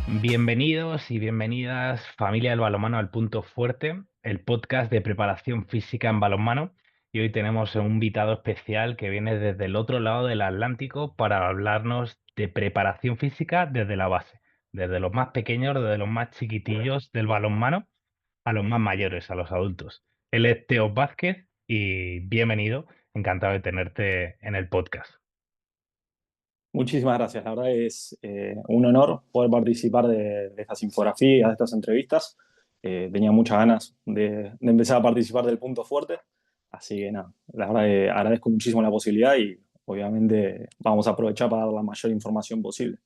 Bienvenidos y bienvenidas, familia del balonmano al Punto Fuerte, el podcast de preparación física en balonmano. Y hoy tenemos un invitado especial que viene desde el otro lado del Atlántico para hablarnos de preparación física desde la base, desde los más pequeños, desde los más chiquitillos del balonmano a los más mayores, a los adultos. Él es Teo Vázquez y bienvenido, encantado de tenerte en el podcast. Muchísimas gracias. La verdad es un honor poder participar de estas infografías, de estas entrevistas. Tenía muchas ganas de empezar a participar del Punto Fuerte. Así que nada, la verdad que agradezco muchísimo la posibilidad y obviamente vamos a aprovechar para dar la mayor información posible.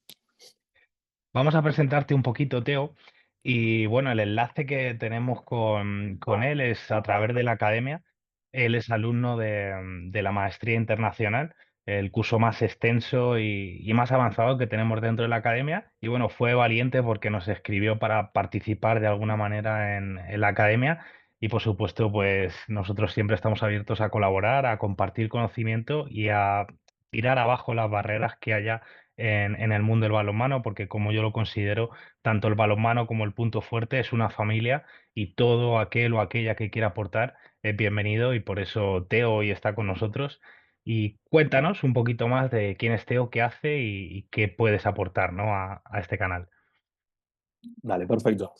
Vamos a presentarte un poquito, Teo. Y bueno, el enlace que tenemos con él es a través de la academia. Él es alumno de la maestría internacional, el curso más extenso y más avanzado que tenemos dentro de la academia. Y bueno, fue valiente porque nos escribió para participar de alguna manera en la academia. Y por supuesto, pues nosotros siempre estamos abiertos a colaborar, a compartir conocimiento y a tirar abajo las barreras que haya en el mundo del balonmano, porque como yo lo considero, tanto el balonmano como el Punto Fuerte es una familia y todo aquel o aquella que quiera aportar es bienvenido y por eso Teo hoy está con nosotros. Y cuéntanos un poquito más de quién es Teo, qué hace y qué puedes aportar, ¿no? a este canal. Dale, perfecto.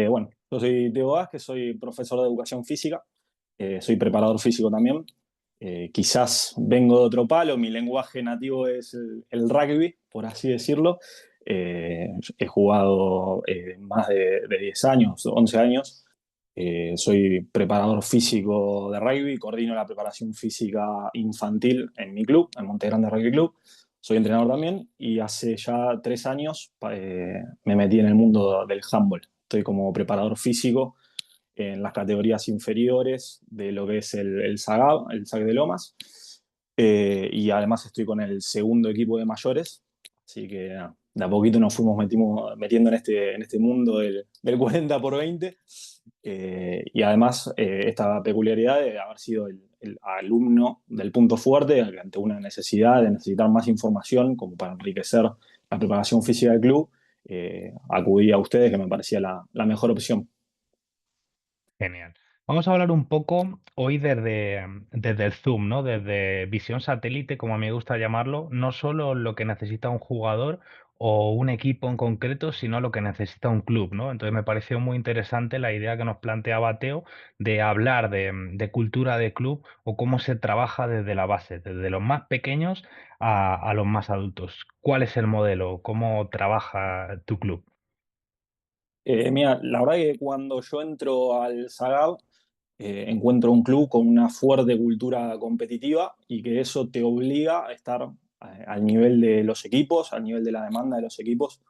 Bueno, yo soy Teo Vázquez, soy profesor de educación física, soy preparador físico también. Quizás vengo de otro palo, mi lenguaje nativo es el rugby, por así decirlo. He jugado más de 10 años, 11 años. Soy preparador físico de rugby, coordino la preparación física infantil en mi club, en Monte Grande Rugby Club. Soy entrenador también y hace ya 3 años me metí en el mundo del handball. Estoy como preparador físico en las categorías inferiores de lo que es el SAGAB, el SAC de Lomas. Y además estoy con el segundo equipo de mayores. Así que nada, de a poquito nos fuimos metiendo en este mundo del 40 por 20. Y además esta peculiaridad de haber sido el alumno del Punto Fuerte ante una necesidad de necesitar más información como para enriquecer la preparación física del club, acudí a ustedes que me parecía la mejor opción. Genial. Vamos a hablar un poco hoy desde el Zoom, ¿no? Desde visión satélite, como a mí me gusta llamarlo, no solo lo que necesita un jugador o un equipo en concreto, sino lo que necesita un club, ¿no? Entonces me pareció muy interesante la idea que nos planteaba Teo de hablar de cultura de club o cómo se trabaja desde la base, desde los más pequeños a los más adultos. ¿Cuál es el modelo? ¿Cómo trabaja tu club? Mira, la verdad que cuando yo entro al Sagab, encuentro un club con una fuerte cultura competitiva y que eso te obliga a estar al nivel de los equipos, al nivel de la demanda de los equipos.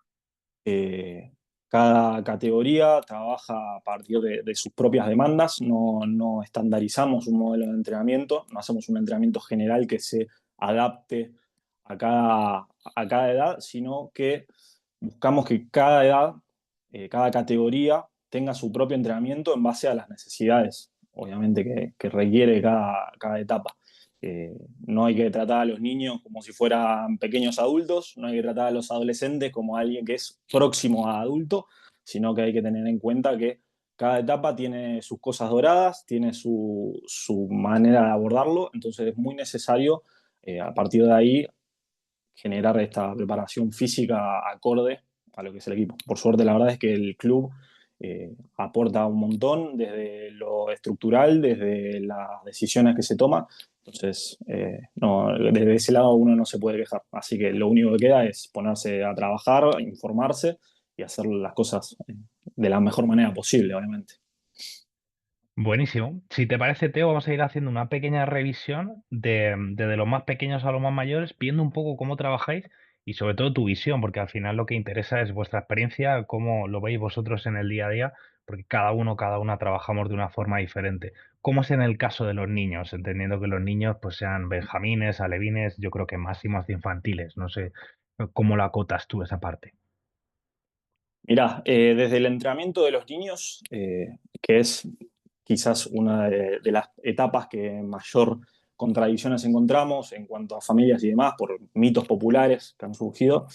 Eh, Cada categoría trabaja a partir de sus propias demandas, no estandarizamos un modelo de entrenamiento, no hacemos un entrenamiento general que se adapte a cada edad, sino que buscamos que cada edad, cada categoría tenga su propio entrenamiento en base a las necesidades, obviamente, que requiere cada etapa. No hay que tratar a los niños como si fueran pequeños adultos, no hay que tratar a los adolescentes como alguien que es próximo a adulto, sino que hay que tener en cuenta que cada etapa tiene sus cosas doradas, tiene su manera de abordarlo, entonces es muy necesario a partir de ahí generar esta preparación física acorde a lo que es el equipo. Por suerte, la verdad es que el club aporta un montón desde lo estructural, desde las decisiones que se toman. Entonces, no, desde ese lado uno no se puede quejar. Así que lo único que queda es ponerse a trabajar, informarse y hacer las cosas de la mejor manera posible, obviamente. Buenísimo. Si te parece, Teo, vamos a ir haciendo una pequeña revisión desde los más pequeños a los más mayores, viendo un poco cómo trabajáis y sobre todo tu visión, porque al final lo que interesa es vuestra experiencia, cómo lo veis vosotros en el día a día, porque cada uno, cada una trabajamos de una forma diferente. ¿Cómo es en el caso de los niños? Entendiendo que los niños pues sean benjamines, alevines, yo creo que máximos de infantiles. No sé cómo la acotas tú esa parte. Mirá, desde el entrenamiento de los niños, que es quizás una de las etapas que mayor contradicciones encontramos en cuanto a familias y demás, por mitos populares que han surgido,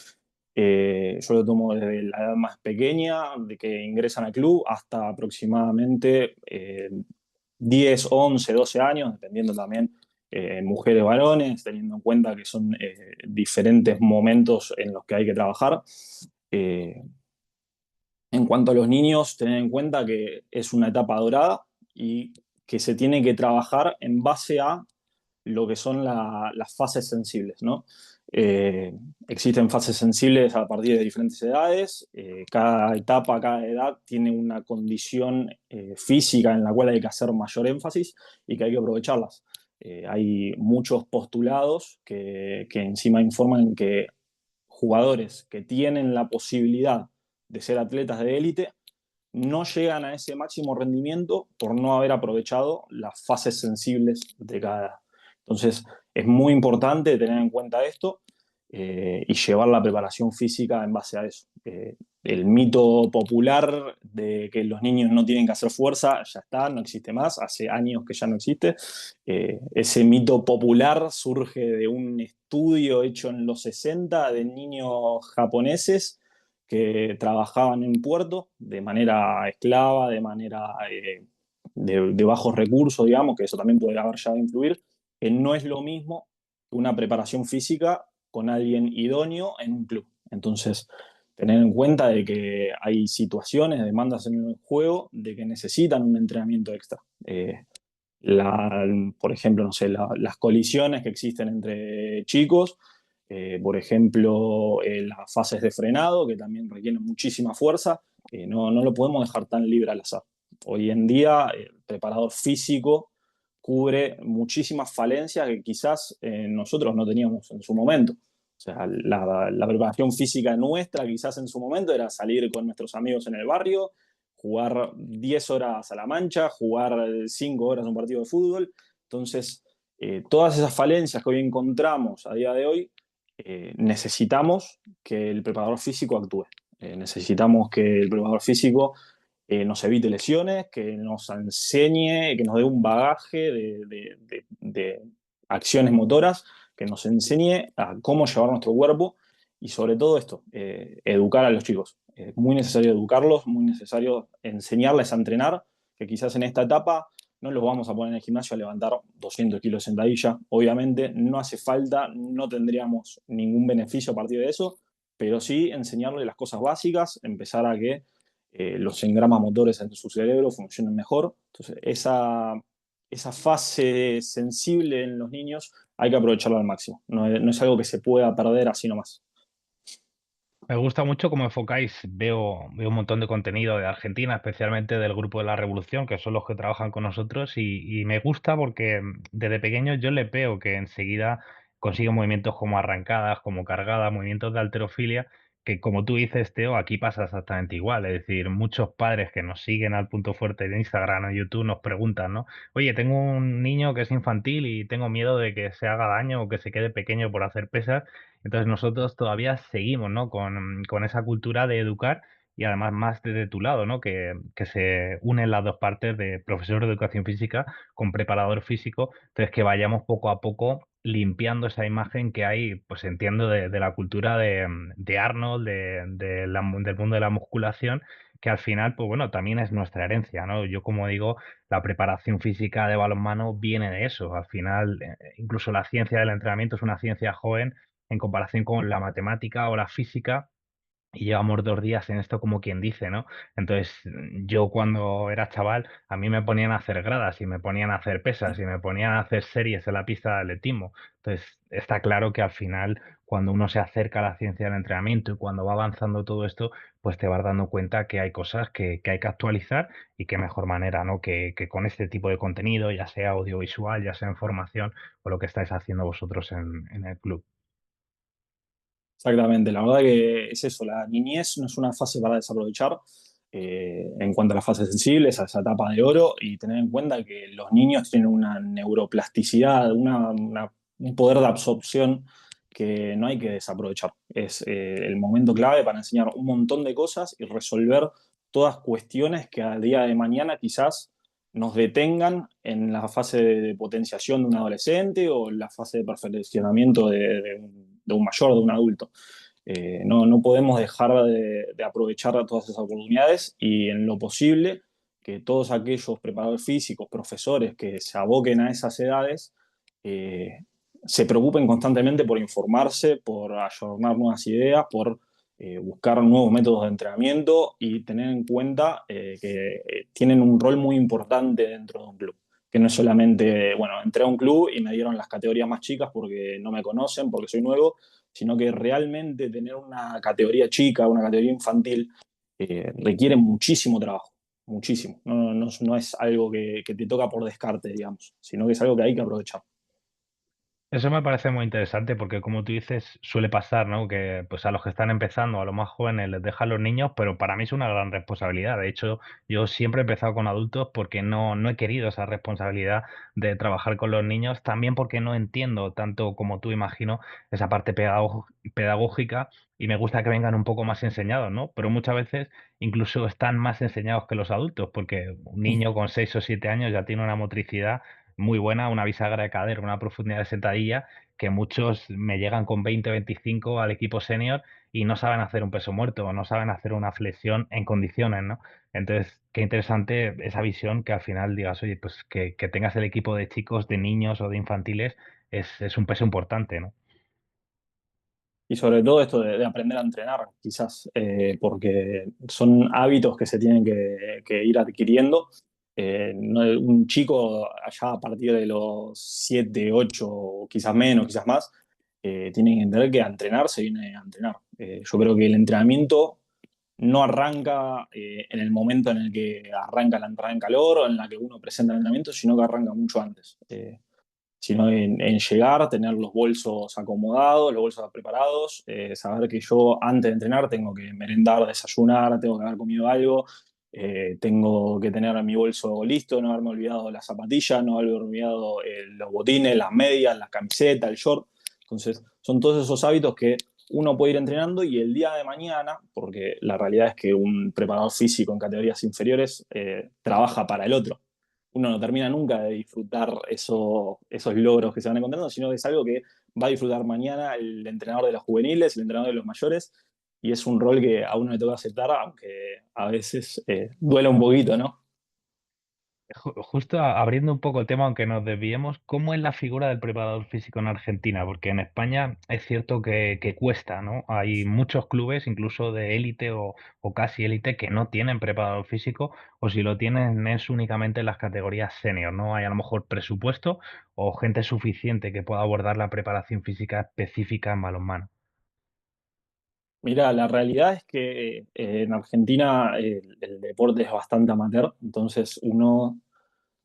Yo lo tomo desde la edad más pequeña, de que ingresan al club, hasta aproximadamente 10, 11, 12 años, dependiendo también mujeres, varones, teniendo en cuenta que son diferentes momentos en los que hay que trabajar. Eh, en cuanto a los niños, tener en cuenta que es una etapa dorada y que se tiene que trabajar en base a lo que son las fases sensibles, ¿no? Eh, Existen fases sensibles a partir de diferentes edades. Cada etapa, cada edad tiene una condición física en la cual hay que hacer mayor énfasis y que hay que aprovecharlas. Hay muchos postulados que encima informan que jugadores que tienen la posibilidad de ser atletas de élite no llegan a ese máximo rendimiento por no haber aprovechado las fases sensibles de cada edad. Entonces, es muy importante tener en cuenta esto y llevar la preparación física en base a eso. El mito popular de que los niños no tienen que hacer fuerza ya está, no existe más, hace años que ya no existe. Ese mito popular surge de un estudio hecho en los 60 de niños japoneses que trabajaban en un puerto de manera esclava, de manera de bajos recursos, digamos, que eso también puede haber llegado a influir, que no es lo mismo que una preparación física con alguien idóneo en un club. Entonces, tener en cuenta de que hay situaciones, demandas en el juego, de que necesitan un entrenamiento extra. La, por ejemplo, no sé, las colisiones que existen entre chicos, por ejemplo, las fases de frenado, que también requieren muchísima fuerza, no lo podemos dejar tan libre al azar. Hoy en día, el preparador físico cubre muchísimas falencias que quizás nosotros no teníamos en su momento. O sea, la preparación física nuestra quizás en su momento era salir con nuestros amigos en el barrio, jugar 10 horas a la mancha, jugar 5 horas un partido de fútbol. Entonces, todas esas falencias que hoy encontramos a día de hoy, necesitamos que el preparador físico actúe. Necesitamos que el preparador físico nos evite lesiones, que nos enseñe, que nos dé un bagaje de acciones motoras, que nos enseñe a cómo llevar nuestro cuerpo y sobre todo esto, educar a los chicos. Es muy necesario educarlos, muy necesario enseñarles a entrenar, que quizás en esta etapa no los vamos a poner en el gimnasio a levantar 200 kilos de sentadilla. Obviamente no hace falta, no tendríamos ningún beneficio a partir de eso, pero sí enseñarles las cosas básicas, empezar a que los engramas motores en su cerebro funcionen mejor. Entonces, esa fase sensible en los niños hay que aprovecharla al máximo. No es algo que se pueda perder así nomás. Me gusta mucho cómo enfocáis. Veo un montón de contenido de Argentina, especialmente del Grupo de la Revolución, que son los que trabajan con nosotros, y me gusta porque desde pequeño yo le veo que enseguida consigue movimientos como arrancadas, como cargadas, movimientos de halterofilia, que como tú dices, Teo, aquí pasa exactamente igual. Es decir, muchos padres que nos siguen al Punto Fuerte de Instagram o YouTube nos preguntan, ¿no? Oye, tengo un niño que es infantil y tengo miedo de que se haga daño o que se quede pequeño por hacer pesas. Entonces nosotros todavía seguimos, ¿no? Con esa cultura de educar y además más desde tu lado, ¿no? Que se unen las dos partes de profesor de educación física con preparador físico. Entonces que vayamos poco a poco limpiando esa imagen que hay, pues entiendo, de la cultura de Arnold, del mundo de la musculación, que al final, pues bueno, también es nuestra herencia, ¿no? Yo como digo, la preparación física de balonmano viene de eso. Al final, incluso la ciencia del entrenamiento es una ciencia joven en comparación con la matemática o la física, y llevamos 2 días en esto como quien dice, ¿no? Entonces, yo cuando era chaval, a mí me ponían a hacer gradas y me ponían a hacer pesas y me ponían a hacer series en la pista de atletismo. Entonces, está claro que al final, cuando uno se acerca a la ciencia del entrenamiento y cuando va avanzando todo esto, pues te vas dando cuenta que hay cosas que hay que actualizar y qué mejor manera, ¿no? Que con este tipo de contenido, ya sea audiovisual, ya sea en formación o lo que estáis haciendo vosotros en el club. Exactamente, la verdad que es eso, la niñez no es una fase para desaprovechar en cuanto a las fases sensibles, a esa etapa de oro, y tener en cuenta que los niños tienen una neuroplasticidad, un poder de absorción que no hay que desaprovechar. Es el momento clave para enseñar un montón de cosas y resolver todas cuestiones que a día de mañana quizás nos detengan en la fase de potenciación de un adolescente o en la fase de perfeccionamiento de un mayor, de un adulto. No podemos dejar de aprovechar todas esas oportunidades y en lo posible que todos aquellos preparadores físicos, profesores que se aboquen a esas edades, eh, se preocupen constantemente por informarse, por ayornar nuevas ideas, por buscar nuevos métodos de entrenamiento y tener en cuenta que tienen un rol muy importante dentro de un club. Que no es solamente, bueno, entré a un club y me dieron las categorías más chicas porque no me conocen, porque soy nuevo, sino que realmente tener una categoría chica, una categoría infantil, requiere muchísimo trabajo, muchísimo. No es algo que te toca por descarte, digamos, sino que es algo que hay que aprovechar. Eso me parece muy interesante porque, como tú dices, suele pasar, ¿no? Que pues a los que están empezando, a los más jóvenes, les dejan los niños, pero para mí es una gran responsabilidad. De hecho, yo siempre he empezado con adultos porque no he querido esa responsabilidad de trabajar con los niños, también porque no entiendo tanto como tú imagino esa parte pedagógica y me gusta que vengan un poco más enseñados, ¿no? Pero muchas veces incluso están más enseñados que los adultos, porque un niño con 6 o 7 años ya tiene una motricidad muy buena, una bisagra de cadera, una profundidad de sentadilla, que muchos me llegan con 20 25 al equipo senior y no saben hacer un peso muerto o no saben hacer una flexión en condiciones, ¿no? Entonces, qué interesante esa visión que al final digas, oye, pues que tengas el equipo de chicos, de niños o de infantiles es un peso importante, ¿no? Y sobre todo esto de aprender a entrenar, quizás, porque son hábitos que se tienen que ir adquiriendo. Un chico allá a partir de los 7 8 quizás menos, quizás más, tiene que entender que a entrenar se viene a entrenar. Yo creo que el entrenamiento no arranca en el momento en el que arranca la entrada en calor o en la que uno presenta el entrenamiento, sino que arranca mucho antes. Sino en llegar, tener los bolsos acomodados, los bolsos preparados, saber que yo antes de entrenar tengo que merendar, desayunar, tengo que haber comido algo, tengo que tener mi bolso listo, no haberme olvidado las zapatillas, no haberme olvidado los botines, las medias, las camisetas, el short. Entonces, son todos esos hábitos que uno puede ir entrenando y el día de mañana, porque la realidad es que un preparador físico en categorías inferiores trabaja para el otro. Uno no termina nunca de disfrutar esos logros que se van encontrando, sino que es algo que va a disfrutar mañana el entrenador de los juveniles, el entrenador de los mayores, y es un rol que a uno le toca aceptar, aunque a veces duela un poquito, ¿no? Justo abriendo un poco el tema, aunque nos desviemos, ¿cómo es la figura del preparador físico en Argentina? Porque en España es cierto que cuesta, ¿no? Hay muchos clubes, incluso de élite o casi élite, que no tienen preparador físico o si lo tienen es únicamente en las categorías senior. No hay a lo mejor presupuesto o gente suficiente que pueda abordar la preparación física específica en balonmano. Mira, la realidad es que en Argentina el deporte es bastante amateur, entonces uno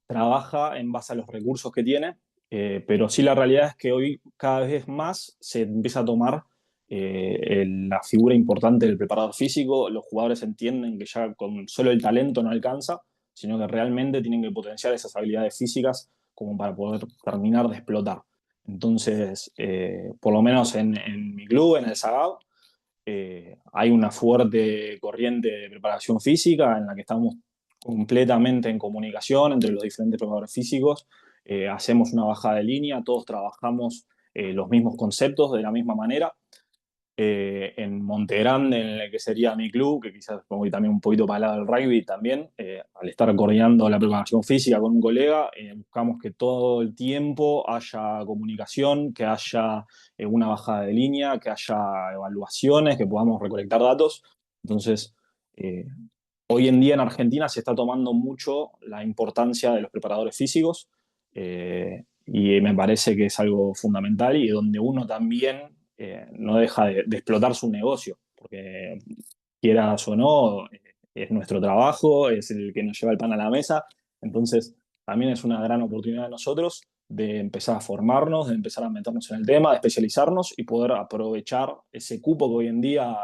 trabaja en base a los recursos que tiene, pero sí la realidad es que hoy cada vez más se empieza a tomar la figura importante del preparador físico. Los jugadores entienden que ya con solo el talento no alcanza, sino que realmente tienen que potenciar esas habilidades físicas como para poder terminar de explotar. Entonces, por lo menos en mi club, en el Sagao, hay una fuerte corriente de preparación física en la que estamos completamente en comunicación entre los diferentes preparadores físicos. Hacemos una bajada de línea, todos trabajamos los mismos conceptos de la misma manera. En Monte Grande, en el que sería mi club, que quizás voy también un poquito para el lado del rugby también, al estar coordinando la preparación física con un colega, buscamos que todo el tiempo haya comunicación, que haya una bajada de línea, que haya evaluaciones, que podamos recolectar datos. Entonces, eh, hoy en día en Argentina se está tomando mucho la importancia de los preparadores físicos y me parece que es algo fundamental y donde uno también no deja de explotar su negocio, porque quieras o no, es nuestro trabajo, es el que nos lleva el pan a la mesa, entonces también es una gran oportunidad de nosotros de empezar a formarnos, de empezar a meternos en el tema, de especializarnos y poder aprovechar ese cupo que hoy en día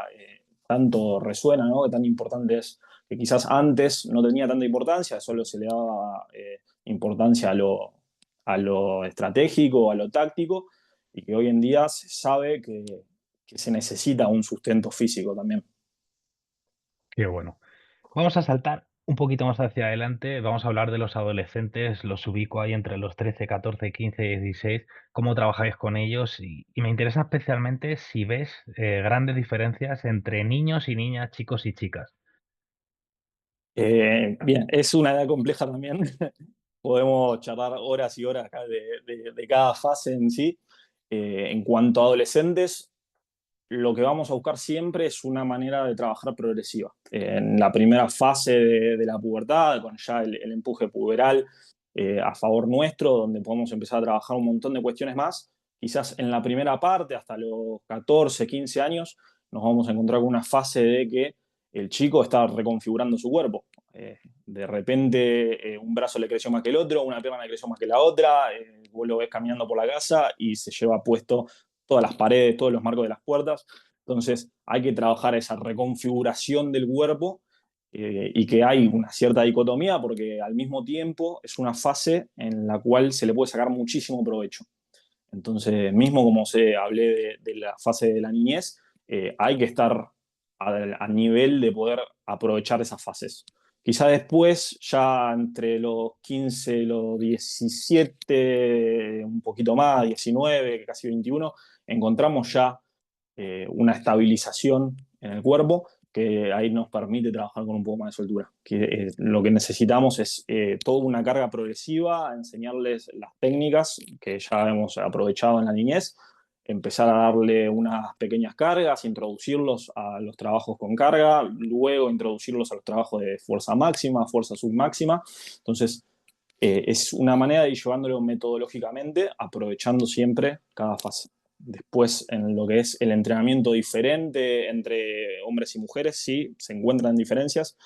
tanto resuena, ¿no? Que tan importante es, que quizás antes no tenía tanta importancia, solo se le daba importancia a lo estratégico, a lo táctico, y que hoy en día se sabe que se necesita un sustento físico también. Qué bueno. Vamos a saltar Un poquito más hacia adelante vamos a hablar de los adolescentes, los ubico ahí entre los 13, 14, 15 y 16, cómo trabajáis con ellos y me interesa especialmente si ves grandes diferencias entre niños y niñas, chicos y chicas. Bien, es una edad compleja también. Podemos charlar horas y horas acá de cada fase en sí. En cuanto a adolescentes, lo que vamos a buscar siempre es una manera de trabajar progresiva. En la primera fase de la pubertad, con ya el empuje puberal a favor nuestro, donde podemos empezar a trabajar un montón de cuestiones más, quizás en la primera parte, hasta los 14, 15 años, nos vamos a encontrar con una fase de que el chico está reconfigurando su cuerpo. De repente un brazo le creció más que el otro, una pierna le creció más que la otra, vos lo ves caminando por la casa y se lleva puesto todas las paredes, todos los marcos de las puertas. Entonces hay que trabajar esa reconfiguración del cuerpo y que hay una cierta dicotomía porque al mismo tiempo es una fase en la cual se le puede sacar muchísimo provecho. Entonces, mismo como se hablé de la fase de la niñez, hay que estar a nivel de poder aprovechar esas fases. Quizá después, ya entre los 15 y los 17, un poquito más, 19, casi 21, encontramos ya una estabilización en el cuerpo que ahí nos permite trabajar con un poco más de soltura. Que, lo que necesitamos es toda una carga progresiva, enseñarles las técnicas que ya hemos aprovechado en la niñez, empezar a darle unas pequeñas cargas, introducirlos a los trabajos con carga, luego introducirlos a los trabajos de fuerza máxima, fuerza submáxima. Entonces, es una manera de ir llevándolo metodológicamente, aprovechando siempre cada fase. Después, en lo que es el entrenamiento diferente entre hombres y mujeres, sí, se encuentran diferencias.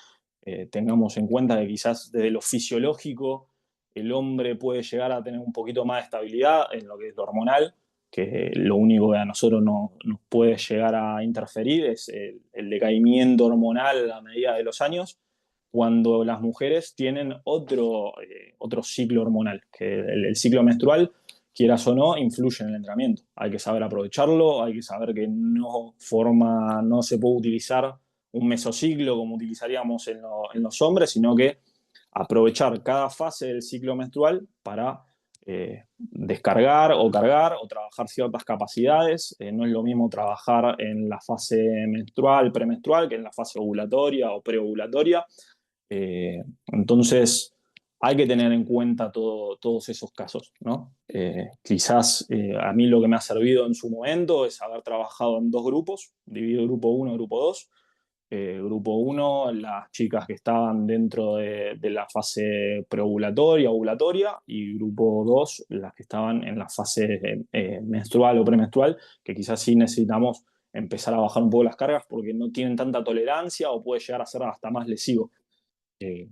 Tengamos en cuenta que quizás desde lo fisiológico el hombre puede llegar a tener un poquito más de estabilidad en lo que es lo hormonal, que lo único que a nosotros nos puede llegar a interferir es el decaimiento hormonal a medida de los años, cuando las mujeres tienen otro ciclo hormonal, que el ciclo menstrual, quieras o no, influye en el entrenamiento. Hay que saber aprovecharlo, hay que saber que no se puede utilizar un mesociclo como utilizaríamos en los hombres, sino que aprovechar cada fase del ciclo menstrual para descargar o cargar o trabajar ciertas capacidades. No es lo mismo trabajar en la fase menstrual, premenstrual, que en la fase ovulatoria o preovulatoria. Entonces, hay que tener en cuenta todos esos casos, ¿no? Quizás a mí lo que me ha servido en su momento es haber trabajado en dos grupos, dividido grupo uno y grupo 2. Grupo uno, las chicas que estaban dentro de la fase preovulatoria, ovulatoria, y grupo 2, las que estaban en la fase menstrual o premenstrual, que quizás sí necesitamos empezar a bajar un poco las cargas porque no tienen tanta tolerancia o puede llegar a ser hasta más lesivo. Eh,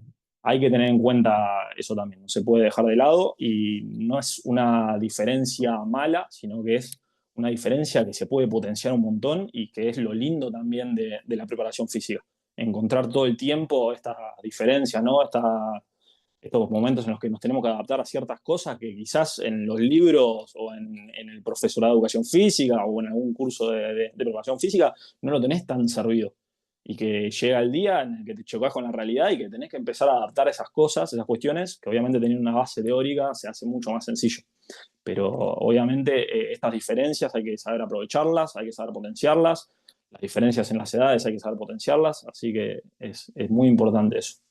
Hay que tener en cuenta eso también, no se puede dejar de lado y no es una diferencia mala, sino que es una diferencia que se puede potenciar un montón y que es lo lindo también de la preparación física. Encontrar todo el tiempo estas diferencias, ¿no? Estos momentos en los que nos tenemos que adaptar a ciertas cosas que quizás en los libros o en el profesorado de educación física o en algún curso de preparación física no lo tenés tan servido y que llega el día en el que te chocas con la realidad y que tenés que empezar a adaptar esas cosas, esas cuestiones, que obviamente teniendo una base teórica se hace mucho más sencillo. Pero obviamente estas diferencias hay que saber aprovecharlas, hay que saber potenciarlas, las diferencias en las edades hay que saber potenciarlas, así que es muy importante eso.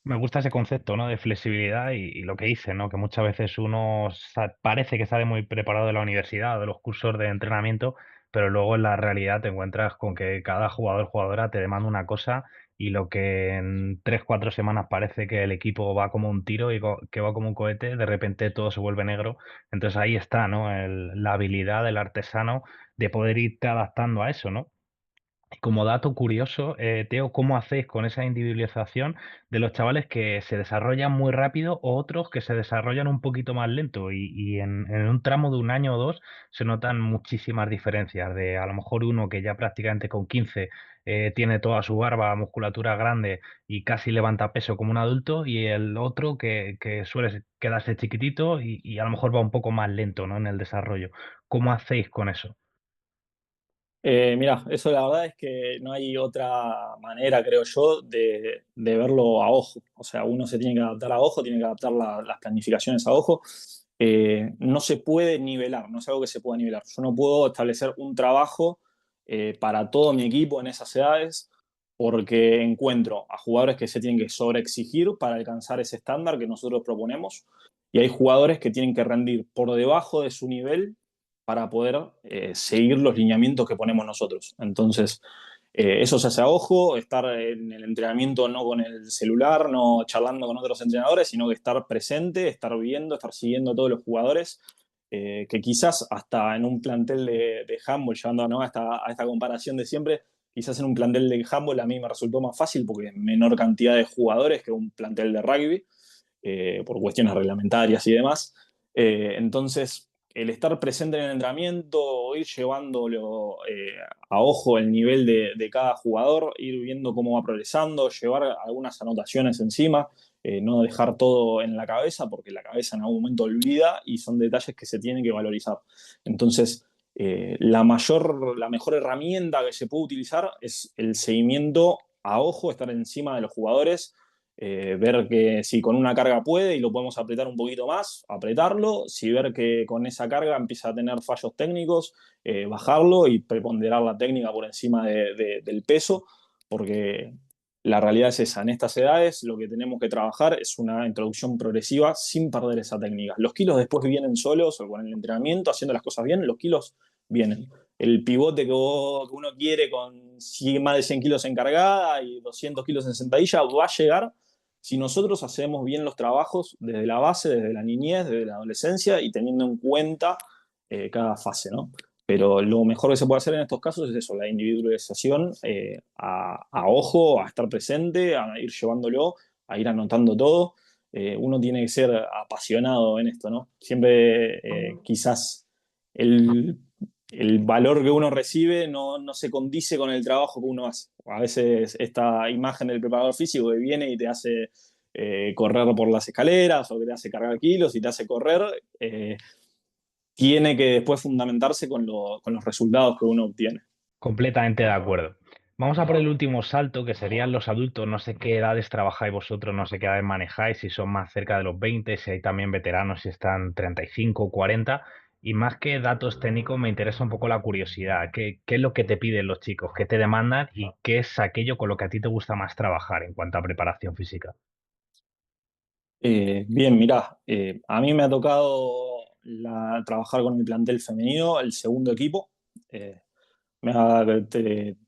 Me gusta ese concepto, ¿no? De flexibilidad y lo que dice, ¿no? Que muchas veces uno parece que sale muy preparado de la universidad, de los cursos de entrenamiento, pero luego en la realidad te encuentras con que cada jugador, jugadora te demanda una cosa y lo que en 3, 4 semanas parece que el equipo va como un tiro y que va como un cohete, de repente todo se vuelve negro. Entonces ahí está, ¿no? La habilidad del artesano de poder irte adaptando a eso, ¿no? Y como dato curioso, Teo, ¿cómo hacéis con esa individualización de los chavales que se desarrollan muy rápido o otros que se desarrollan un poquito más lento? Y en un tramo de un año o dos se notan muchísimas diferencias. De a lo mejor uno que ya prácticamente con 15 tiene toda su barba, musculatura grande y casi levanta peso como un adulto, y el otro que suele quedarse chiquitito y a lo mejor va un poco más lento, ¿no? En el desarrollo. ¿Cómo hacéis con eso? Mirá, eso la verdad es que no hay otra manera, creo yo, de verlo a ojo. O sea, uno se tiene que adaptar a ojo, tiene que adaptar las planificaciones a ojo. No se puede nivelar, no es algo que se pueda nivelar. Yo no puedo establecer un trabajo para todo mi equipo en esas edades porque encuentro a jugadores que se tienen que sobreexigir para alcanzar ese estándar que nosotros proponemos y hay jugadores que tienen que rendir por debajo de su nivel para poder seguir los lineamientos que ponemos nosotros. Entonces, eso se hace a ojo, estar en el entrenamiento no con el celular, no charlando con otros entrenadores, sino que estar presente, estar viendo, estar siguiendo a todos los jugadores, que quizás hasta en un plantel de handball, llevando, ¿no?, a esta comparación de siempre, quizás en un plantel de handball a mí me resultó más fácil porque es menor cantidad de jugadores que un plantel de rugby, por cuestiones reglamentarias y demás. Entonces, el estar presente en el entrenamiento, ir llevándolo a ojo el nivel de cada jugador, ir viendo cómo va progresando, llevar algunas anotaciones encima, no dejar todo en la cabeza, porque la cabeza en algún momento olvida y son detalles que se tienen que valorizar. Entonces, la mejor herramienta que se puede utilizar es el seguimiento a ojo, estar encima de los jugadores, ver que si con una carga puede y lo podemos apretar un poquito más, apretarlo, si ver que con esa carga empieza a tener fallos técnicos, bajarlo y preponderar la técnica por encima del peso, porque la realidad es esa, en estas edades lo que tenemos que trabajar es una introducción progresiva sin perder esa técnica. Los kilos después vienen solos o con el entrenamiento, haciendo las cosas bien, los kilos vienen. El pivote que uno quiere con más de 100 kilos en cargada y 200 kilos en sentadilla va a llegar si nosotros hacemos bien los trabajos desde la base, desde la niñez, desde la adolescencia y teniendo en cuenta cada fase, ¿no? Pero lo mejor que se puede hacer en estos casos es eso, la individualización a ojo, a estar presente, a ir llevándolo, a ir anotando todo. Uno tiene que ser apasionado en esto, ¿no? Siempre quizás el, el valor que uno recibe no se condice con el trabajo que uno hace. A veces esta imagen del preparador físico que viene y te hace correr por las escaleras o que te hace cargar kilos y te hace correr, tiene que después fundamentarse con los resultados que uno obtiene. Completamente de acuerdo. Vamos a por el último salto, que serían los adultos. No sé qué edades trabajáis vosotros, no sé qué edades manejáis, si son más cerca de los 20, si hay también veteranos, si están 35, 40. Y más que datos técnicos, me interesa un poco la curiosidad. ¿Qué es lo que te piden los chicos? ¿Qué te demandan? ¿Y qué es aquello con lo que a ti te gusta más trabajar en cuanto a preparación física? Bien, mirá, a mí me ha tocado trabajar con el plantel femenino, el segundo equipo. Eh, Me ha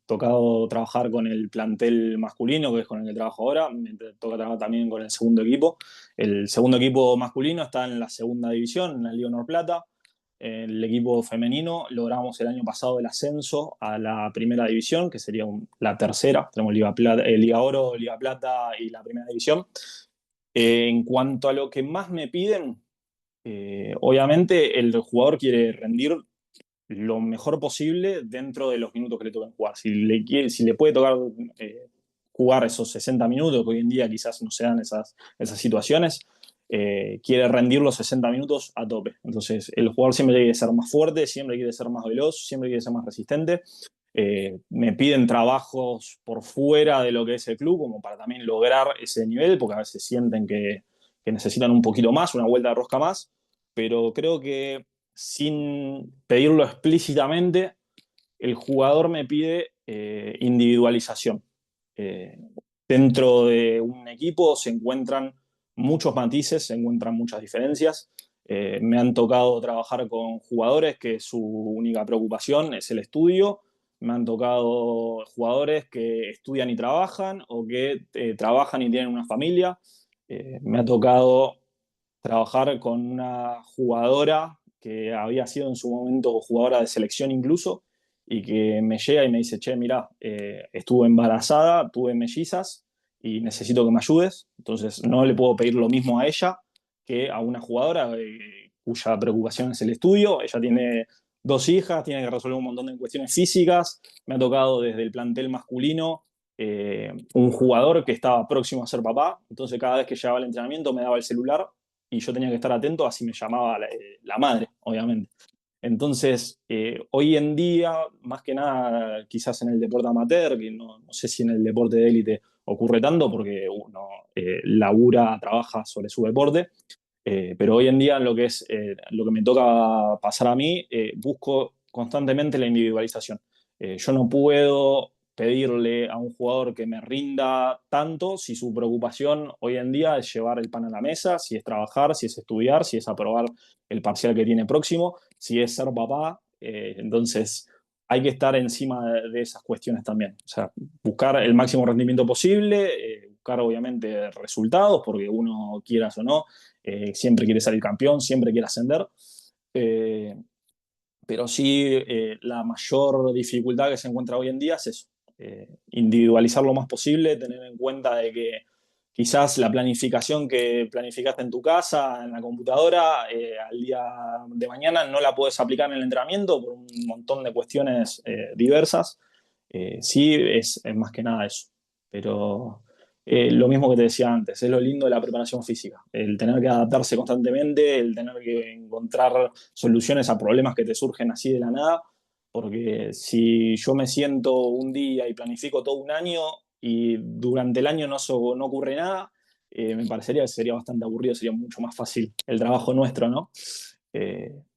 tocado trabajar con el plantel masculino, que es con el que trabajo ahora. Me toca trabajar también con el segundo equipo. El segundo equipo masculino está en la segunda división, en la Liga Nor Plata. El equipo femenino logramos el año pasado el ascenso a la primera división, que sería la tercera. Tenemos Liga, Plata, Liga Oro, Liga Plata y la primera división. En cuanto a lo que más me piden, obviamente el jugador quiere rendir lo mejor posible dentro de los minutos que le tocan jugar. Si le puede tocar jugar esos 60 minutos, que hoy en día quizás no se dan esas situaciones, quiere rendir los 60 minutos a tope. Entonces, el jugador siempre quiere ser más fuerte, siempre quiere ser más veloz, siempre quiere ser más resistente. Me piden trabajos por fuera de lo que es el club, como para también lograr ese nivel, porque a veces sienten que necesitan un poquito más, una vuelta de rosca más, pero creo que sin pedirlo explícitamente, el jugador me pide individualización. Eh, Dentro de un equipo se encuentran muchos matices, se encuentran muchas diferencias. Me han tocado trabajar con jugadores que su única preocupación es el estudio. Me han tocado jugadores que estudian y trabajan o que trabajan y tienen una familia. Me ha tocado trabajar con una jugadora que había sido en su momento jugadora de selección incluso, y que me llega y me dice, che, mirá, estuve embarazada, tuve mellizas y necesito que me ayudes. Entonces no le puedo pedir lo mismo a ella que a una jugadora cuya preocupación es el estudio. Ella tiene dos hijas, tiene que resolver un montón de cuestiones físicas. Me ha tocado desde el plantel masculino un jugador que estaba próximo a ser papá, entonces cada vez que llegaba al entrenamiento me daba el celular y yo tenía que estar atento, así me llamaba la madre, obviamente. Entonces, hoy en día, más que nada, quizás en el deporte amateur, que no sé si en el deporte de élite ocurre tanto, porque uno labura, trabaja sobre su deporte, pero hoy en día en lo que es lo que me toca pasar a mí, busco constantemente la individualización. Yo no puedo pedirle a un jugador que me rinda tanto si su preocupación hoy en día es llevar el pan a la mesa, si es trabajar, si es estudiar, si es aprobar el parcial que tiene próximo, si es ser papá. Entonces hay que estar encima de esas cuestiones también. O sea, buscar el máximo rendimiento posible, buscar obviamente resultados, porque uno quieras o no, siempre quiere salir campeón, siempre quiere ascender. Eh, pero sí, la mayor dificultad que se encuentra hoy en día es eso, individualizar lo más posible, tener en cuenta de que quizás la planificación que planificaste en tu casa, en la computadora, al día de mañana no la puedes aplicar en el entrenamiento por un montón de cuestiones diversas. Sí, es más que nada eso. Pero lo mismo que te decía antes, es lo lindo de la preparación física, el tener que adaptarse constantemente, el tener que encontrar soluciones a problemas que te surgen así de la nada, porque si yo me siento un día y planifico todo un año y durante el año no ocurre nada, me parecería que sería bastante aburrido, sería mucho más fácil el trabajo nuestro, ¿no?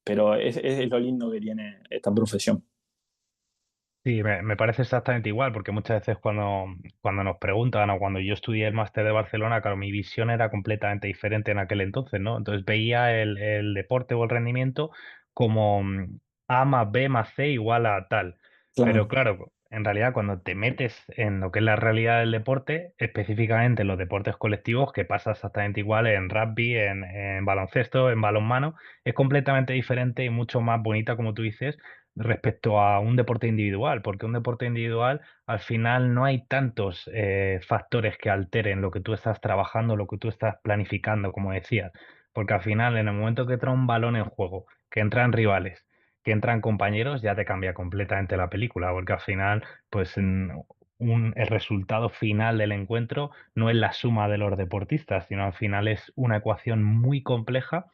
Pero es lo lindo que tiene esta profesión. Sí, me parece exactamente igual, porque muchas veces cuando nos preguntan o cuando yo estudié el máster de Barcelona, claro, mi visión era completamente diferente en aquel entonces, ¿no? Entonces veía el deporte o el rendimiento como A más B más C igual a tal. Pero Claro, claro, en realidad cuando te metes en lo que es la realidad del deporte, específicamente en los deportes colectivos, que pasa exactamente igual en rugby, en baloncesto, en balonmano, es completamente diferente y mucho más bonita, como tú dices respecto a un deporte individual, porque un deporte individual al final no hay tantos factores que alteren lo que tú estás trabajando, lo que tú estás planificando, como decías, porque al final en el momento que entra un balón en juego, que entran rivales, que entran compañeros, ya te cambia completamente la película, porque al final, pues el resultado final del encuentro no es la suma de los deportistas, sino al final es una ecuación muy compleja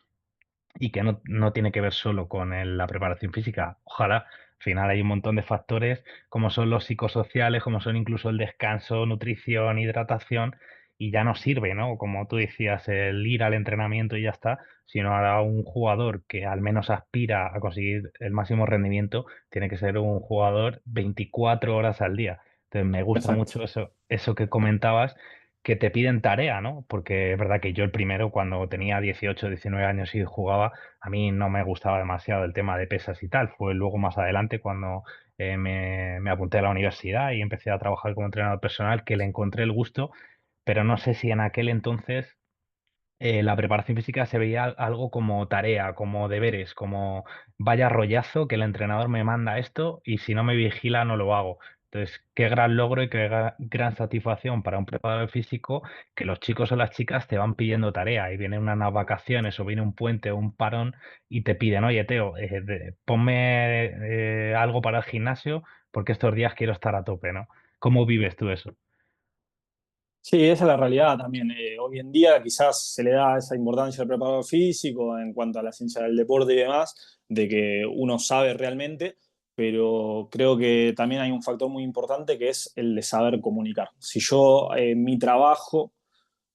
y que no tiene que ver solo con la preparación física. Ojalá, al final hay un montón de factores como son los psicosociales, como son incluso el descanso, nutrición, hidratación, y ya no sirve, ¿no? Como tú decías, el ir al entrenamiento y ya está, sino ahora un jugador que al menos aspira a conseguir el máximo rendimiento, tiene que ser un jugador 24 horas al día. Entonces me gusta exacto. mucho eso que comentabas que te piden tarea, ¿no? Porque es verdad que yo el primero, cuando tenía 18, 19 años y jugaba, a mí no me gustaba demasiado el tema de pesas y tal. Fue luego más adelante cuando me apunté a la universidad y empecé a trabajar como entrenador personal que le encontré el gusto, pero no sé si en aquel entonces la preparación física se veía algo como tarea, como deberes, como vaya rollazo que el entrenador me manda esto y si no me vigila no lo hago. Entonces, qué gran logro y qué gran satisfacción para un preparador físico que los chicos o las chicas te van pidiendo tarea y vienen unas vacaciones o viene un puente o un parón y te piden, oye, Teo, ponme algo para el gimnasio porque estos días quiero estar a tope, ¿no? ¿Cómo vives tú eso? Sí, esa es la realidad también. Hoy en día quizás se le da esa importancia al preparador físico en cuanto a la ciencia del deporte y demás, de que uno sabe realmente, pero creo que también hay un factor muy importante que es el de saber comunicar. Si yo mi trabajo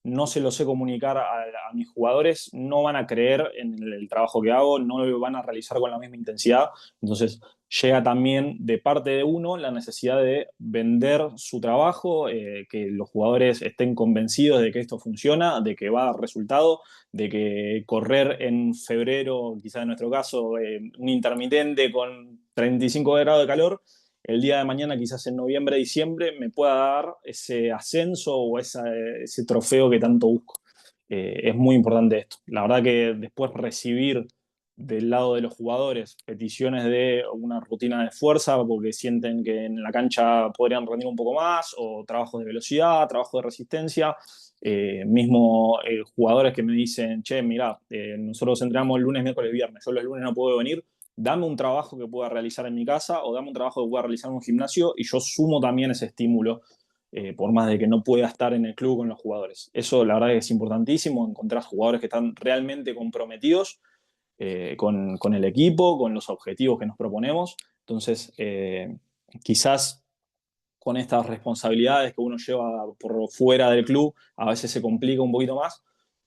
no se lo sé comunicar a mis jugadores, no van a creer en el trabajo que hago, no lo van a realizar con la misma intensidad. Entonces llega también de parte de uno la necesidad de vender su trabajo, que los jugadores estén convencidos de que esto funciona, de que va a dar resultado, de que correr en febrero, quizás en nuestro caso, un intermitente con 35 grados de calor, el día de mañana, quizás en noviembre, diciembre, me pueda dar ese ascenso o ese trofeo que tanto busco. Es muy importante esto. La verdad que después recibir del lado de los jugadores peticiones de una rutina de fuerza porque sienten que en la cancha podrían rendir un poco más, o trabajos de velocidad, trabajo de resistencia. Mismo jugadores que me dicen, che, mira, nosotros entrenamos lunes, miércoles, viernes, yo los lunes no puedo venir, dame un trabajo que pueda realizar en mi casa o dame un trabajo que pueda realizar en un gimnasio y yo sumo también ese estímulo, por más de que no pueda estar en el club con los jugadores. Eso la verdad que es importantísimo, encontrar jugadores que están realmente comprometidos con el equipo, con los objetivos que nos proponemos. Entonces, quizás con estas responsabilidades que uno lleva por fuera del club, a veces se complica un poquito más,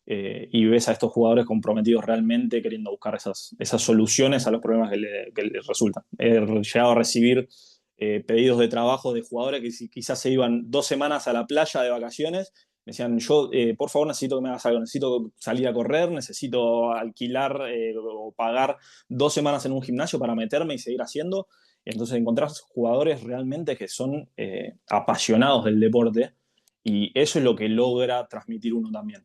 y ves a estos jugadores comprometidos realmente queriendo buscar esas soluciones a los problemas que les resultan. He llegado a recibir pedidos de trabajo de jugadores que quizás se iban 2 semanas a la playa de vacaciones. Me decían, yo, por favor, necesito que me hagas algo, necesito salir a correr, necesito alquilar o pagar 2 semanas en un gimnasio para meterme y seguir haciendo. Entonces encontrás jugadores realmente que son apasionados del deporte, y eso es lo que logra transmitir uno también.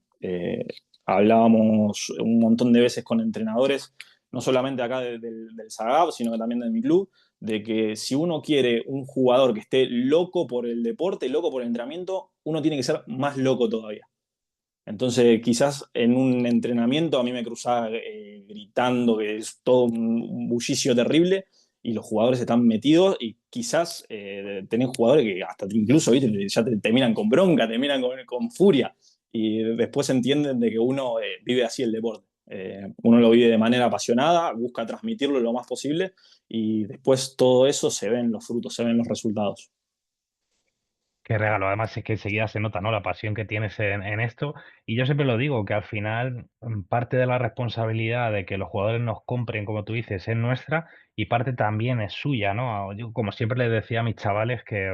Hablábamos un montón de veces con entrenadores, no solamente acá del Zagab, sino que también de mi club, de que si uno quiere un jugador que esté loco por el deporte, loco por el entrenamiento, uno tiene que ser más loco todavía. Entonces, quizás en un entrenamiento a mí me cruzaba gritando, que es todo un bullicio terrible, y los jugadores están metidos, y quizás tenés jugadores que hasta incluso, ¿viste? Ya te terminan con bronca, terminan con furia, y después entienden de que uno vive así el deporte. Uno lo vive de manera apasionada, busca transmitirlo lo más posible, y después todo eso se ven los frutos, se ven los resultados. Qué regalo, además es que enseguida se nota, ¿no? La pasión que tienes en esto. Y yo siempre lo digo, que al final parte de la responsabilidad de que los jugadores nos compren, como tú dices, es nuestra y parte también es suya, ¿no? Yo, como siempre les decía a mis chavales que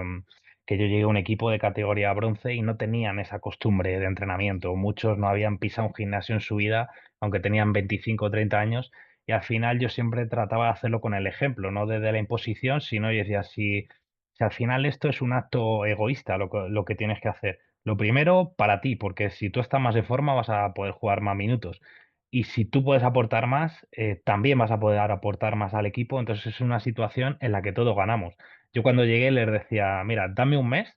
yo llegué a un equipo de categoría bronce y no tenían esa costumbre de entrenamiento. Muchos no habían pisado un gimnasio en su vida, aunque tenían 25 o 30 años. Y al final yo siempre trataba de hacerlo con el ejemplo, no desde la imposición, sino y decía, si al final esto es un acto egoísta lo que tienes que hacer. Lo primero para ti, porque si tú estás más de forma vas a poder jugar más minutos. Y si tú puedes aportar más, también vas a poder aportar más al equipo. Entonces es una situación en la que todos ganamos. Yo cuando llegué les decía, mira, dame un mes,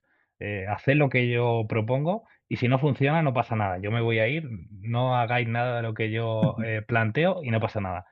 haced lo que yo propongo y si no funciona no pasa nada. Yo me voy a ir, no hagáis nada de lo que yo planteo y no pasa nada.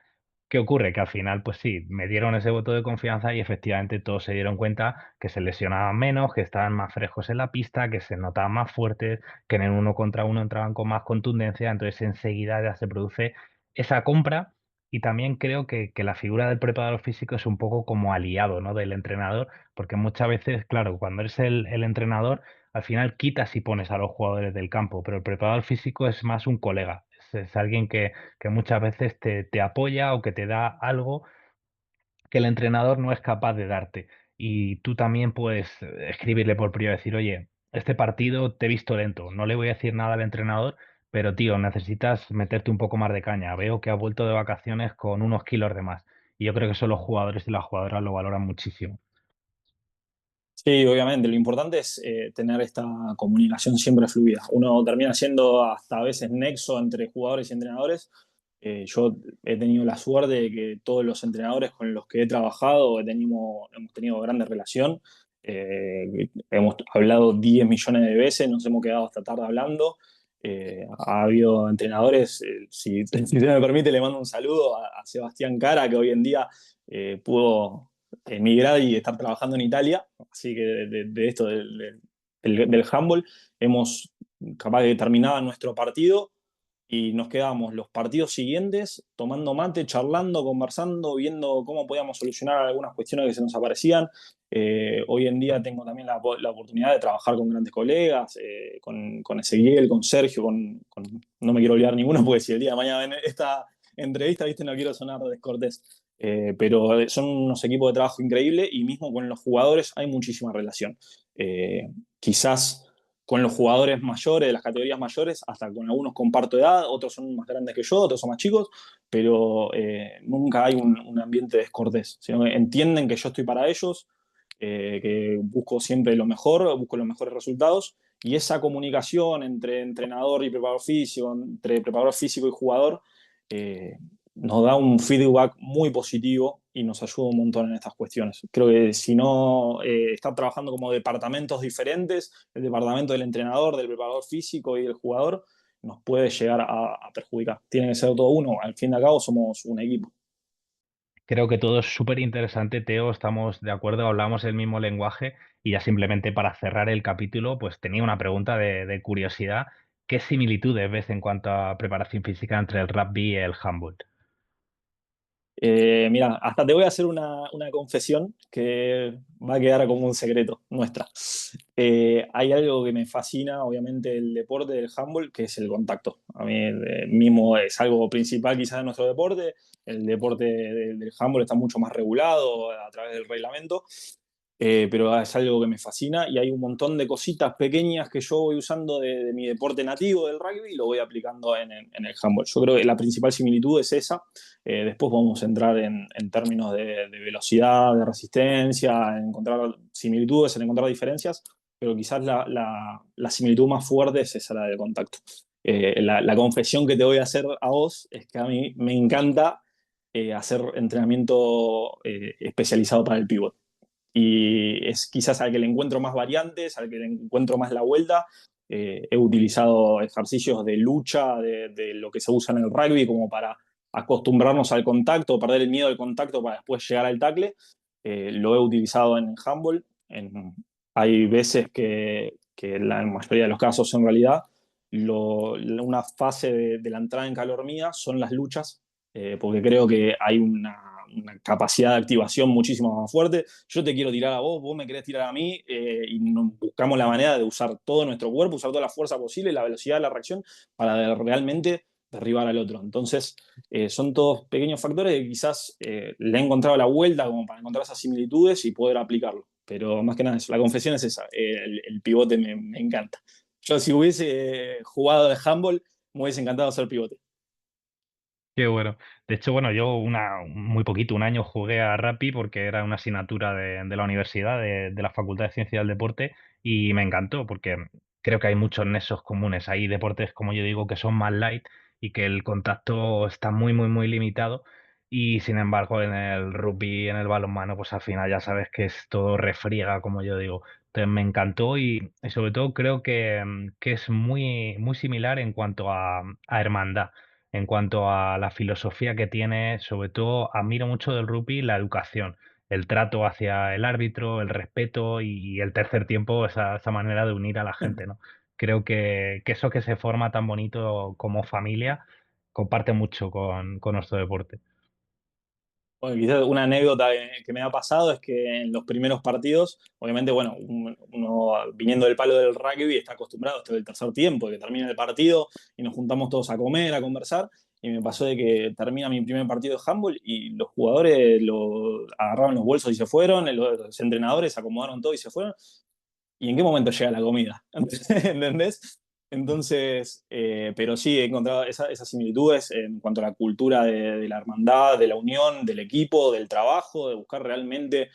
¿Qué ocurre? Que al final, pues sí, me dieron ese voto de confianza y efectivamente todos se dieron cuenta que se lesionaban menos, que estaban más frescos en la pista, que se notaban más fuertes, que en el uno contra uno entraban con más contundencia, entonces enseguida ya se produce esa compra y también creo que la figura del preparador físico es un poco como aliado, ¿no? Del entrenador, porque muchas veces, claro, cuando eres el entrenador, al final quitas y pones a los jugadores del campo, pero el preparador físico es más un colega, es alguien que muchas veces te apoya o que te da algo que el entrenador no es capaz de darte. Y tú también puedes escribirle por privado y decir, oye, este partido te he visto lento, no le voy a decir nada al entrenador, pero tío, necesitas meterte un poco más de caña. Veo que has vuelto de vacaciones con unos kilos de más. Y yo creo que eso los jugadores y las jugadoras lo valoran muchísimo. Sí, obviamente. Lo importante es tener esta comunicación siempre fluida. Uno termina siendo hasta a veces nexo entre jugadores y entrenadores. Yo he tenido la suerte de que todos los entrenadores con los que he trabajado hemos tenido grande relación. Hemos hablado 10 millones de veces, nos hemos quedado hasta tarde hablando. Ha habido entrenadores, si se me permite, le mando un saludo a Sebastián Cara, que hoy en día pudo emigrar y estar trabajando en Italia. Así que de esto del handball, hemos capaz de terminar nuestro partido y nos quedábamos los partidos siguientes tomando mate, charlando, conversando, viendo cómo podíamos solucionar algunas cuestiones que se nos aparecían. Hoy en día tengo también la oportunidad de trabajar con grandes colegas, con Ezequiel, con Sergio, no me quiero olvidar ninguno, porque si el día de mañana ven esta entrevista, ¿viste? No quiero sonar descortés. Pero son unos equipos de trabajo increíbles, y mismo con los jugadores hay muchísima relación. Quizás con los jugadores mayores, de las categorías mayores, hasta con algunos comparto edad, otros son más grandes que yo, otros son más chicos, pero nunca hay un ambiente descortés, sino que entienden que yo estoy para ellos, que busco siempre lo mejor, busco los mejores resultados, y esa comunicación entre entrenador y preparador físico, entre preparador físico y jugador, eh, nos da un feedback muy positivo y nos ayuda un montón en estas cuestiones. Creo que si no, estar trabajando como departamentos diferentes, el departamento del entrenador, del preparador físico y del jugador, nos puede llegar a perjudicar. Tiene que ser todo uno, al fin y al cabo somos un equipo. Creo que todo es súper interesante, Teo, estamos de acuerdo, hablamos el mismo lenguaje y ya simplemente para cerrar el capítulo, pues tenía una pregunta de curiosidad. ¿Qué similitudes ves en cuanto a preparación física entre el rugby y el handball? Mira, hasta te voy a hacer una confesión que va a quedar como un secreto nuestra. Hay algo que me fascina, obviamente, el deporte del handball, que es el contacto. A mí mismo es algo principal quizás de nuestro deporte. El deporte del handball está mucho más regulado a través del reglamento, pero es algo que me fascina y hay un montón de cositas pequeñas que yo voy usando de mi deporte nativo del rugby y lo voy aplicando en el handball. Yo creo que la principal similitud es esa. Después vamos a entrar en términos de velocidad, de resistencia, en encontrar similitudes, en encontrar diferencias, pero quizás la similitud más fuerte es esa, la del contacto. La confesión que te voy a hacer a vos es que a mí me encanta hacer entrenamiento especializado para el pívot y es quizás al que le encuentro más variantes, al que le encuentro más la vuelta. He utilizado ejercicios de lucha, de lo que se usa en el rugby, como para acostumbrarnos al contacto, perder el miedo al contacto para después llegar al tackle. Lo he utilizado en handball. Hay veces que en la mayoría de los casos, en realidad, una fase de la entrada en calor mía son las luchas, porque creo que hay una capacidad de activación muchísimo más fuerte. Yo te quiero tirar a vos, vos me querés tirar a mí, y buscamos la manera de usar todo nuestro cuerpo, usar toda la fuerza posible, la velocidad de la reacción para realmente derribar al otro. Entonces, son todos pequeños factores que quizás le he encontrado la vuelta como para encontrar esas similitudes y poder aplicarlo. Pero más que nada eso, la confesión es esa, el pivote me encanta. Yo si hubiese jugado de handball, me hubiese encantado ser pivote. Qué bueno. De hecho, bueno, yo muy poquito, un año jugué a rugby porque era una asignatura de la universidad, de la Facultad de Ciencias del Deporte, y me encantó porque creo que hay muchos nexos comunes. Hay deportes, como yo digo, que son más light y que el contacto está muy, muy, muy limitado. Y sin embargo, en el rugby, en el balonmano, pues al final ya sabes que es todo refriega, como yo digo. Entonces me encantó y sobre todo creo que es muy, muy similar en cuanto a hermandad, en cuanto a la filosofía que tiene. Sobre todo admiro mucho del rugby la educación, el trato hacia el árbitro, el respeto y el tercer tiempo, esa manera de unir a la gente, ¿no? Creo que eso que se forma tan bonito como familia comparte mucho con nuestro deporte. Bueno, quizás una anécdota que me ha pasado es que en los primeros partidos, obviamente, bueno, uno viniendo del palo del rugby está acostumbrado hasta el tercer tiempo, que termina el partido y nos juntamos todos a comer, a conversar. Y me pasó de que termina mi primer partido de handball y los jugadores agarraron los bolsos y se fueron, los entrenadores acomodaron todo y se fueron. ¿Y en qué momento llega la comida? ¿Entendés? Entonces, pero sí, he encontrado esas similitudes en cuanto a la cultura de la hermandad, de la unión, del equipo, del trabajo, de buscar realmente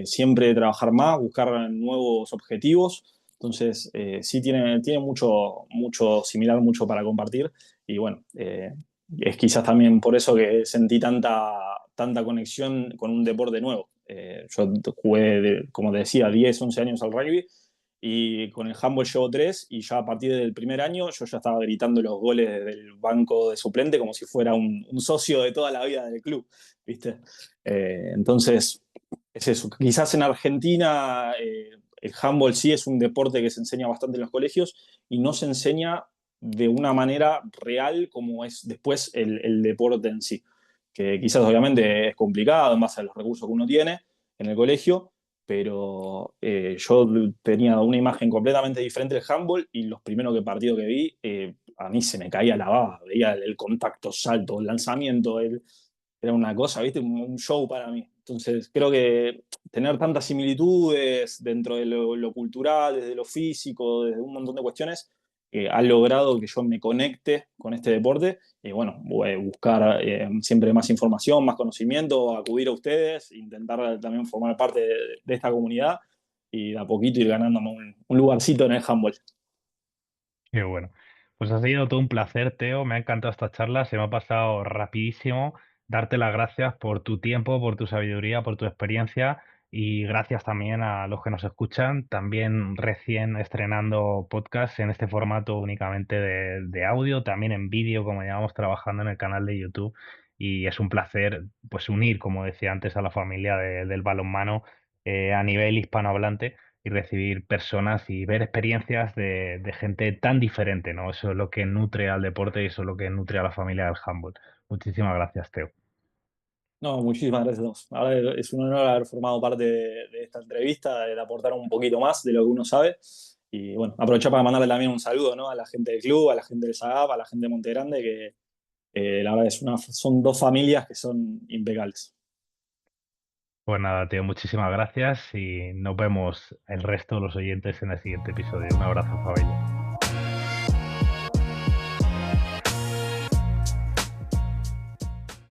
siempre trabajar más, buscar nuevos objetivos. Entonces, sí tiene mucho, mucho similar, mucho para compartir. Y bueno, es quizás también por eso que sentí tanta conexión con un deporte nuevo. Yo jugué, como te decía, 10 11 años al rugby y con el handball llevo 3 y ya a partir del primer año yo ya estaba gritando los goles desde el banco de suplente como si fuera un socio de toda la vida del club, ¿viste? Entonces, es eso. Quizás en Argentina el handball sí es un deporte que se enseña bastante en los colegios y no se enseña de una manera real como es después el deporte en sí, que quizás obviamente es complicado en base a los recursos que uno tiene en el colegio, pero yo tenía una imagen completamente diferente del handball y los primeros partidos que vi, a mí se me caía la baba, veía el contacto, salto, el lanzamiento, era una cosa, ¿viste? Un show para mí. Entonces, creo que tener tantas similitudes dentro de lo cultural, desde lo físico, desde un montón de cuestiones, ha logrado que yo me conecte con este deporte y bueno, voy a buscar siempre más información, más conocimiento, acudir a ustedes, intentar también formar parte de esta comunidad y de a poquito ir ganándome un lugarcito en el handball. Qué bueno. Pues ha sido todo un placer, Teo. Me ha encantado esta charla. Se me ha pasado rapidísimo. Darte las gracias por tu tiempo, por tu sabiduría, por tu experiencia y gracias también a los que nos escuchan. También recién estrenando podcast en este formato únicamente de audio, también en vídeo, como llevamos trabajando en el canal de YouTube. Y es un placer, pues, unir, como decía antes, a la familia del balonmano a nivel hispanohablante y recibir personas y ver experiencias de gente tan diferente, ¿no? Eso es lo que nutre al deporte y eso es lo que nutre a la familia del handball. Muchísimas gracias, Teo. No, muchísimas gracias a vos. La verdad es un honor haber formado parte de esta entrevista, de aportar un poquito más de lo que uno sabe. Y bueno, aprovechar para mandarle también un saludo, ¿no? A la gente del club, a la gente del SAGAP, a la gente de Monte Grande, que la verdad son dos familias que son impecables. Pues nada, tío, muchísimas gracias y nos vemos el resto de los oyentes en el siguiente episodio. Un abrazo, familia.